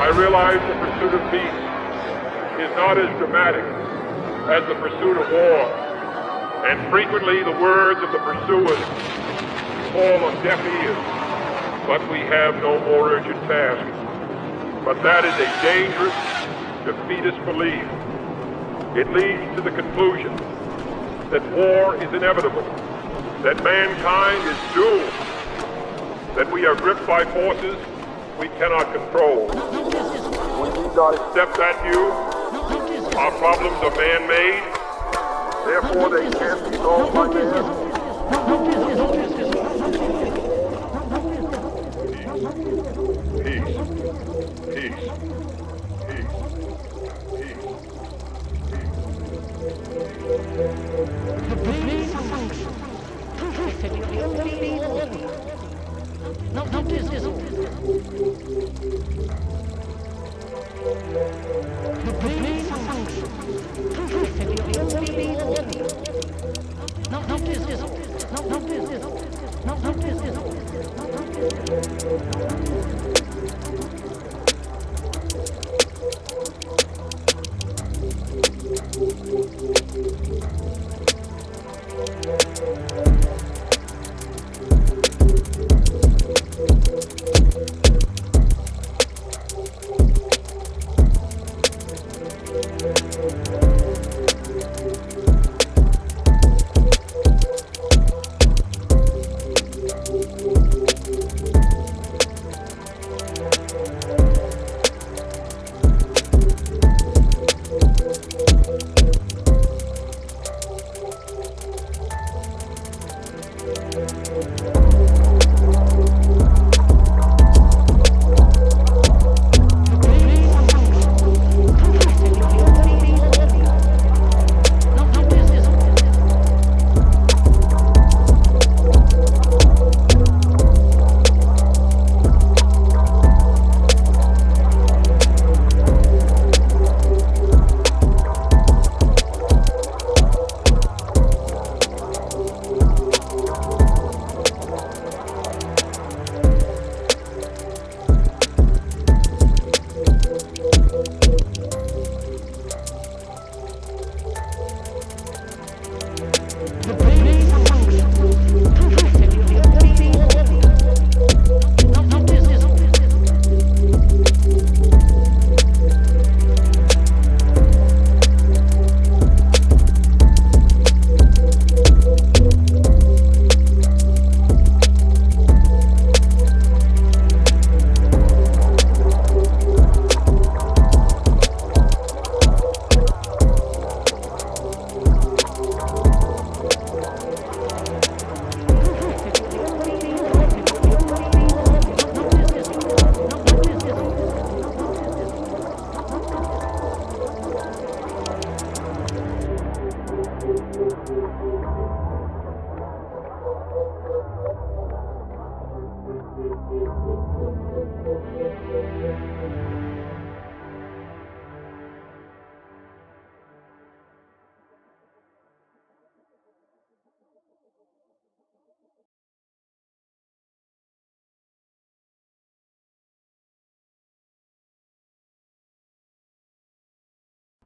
I realize the pursuit of peace is not as dramatic as the pursuit of war, and frequently the words of the pursuers fall on deaf ears, but we have no more urgent task. But that is a dangerous, defeatist belief. It leads to the conclusion that war is inevitable, that mankind is doomed, that we are gripped by forces we cannot control. We need not accept that view. Our problems are man-made, therefore they can't be solved by man. Peace. Peace. Peace. No,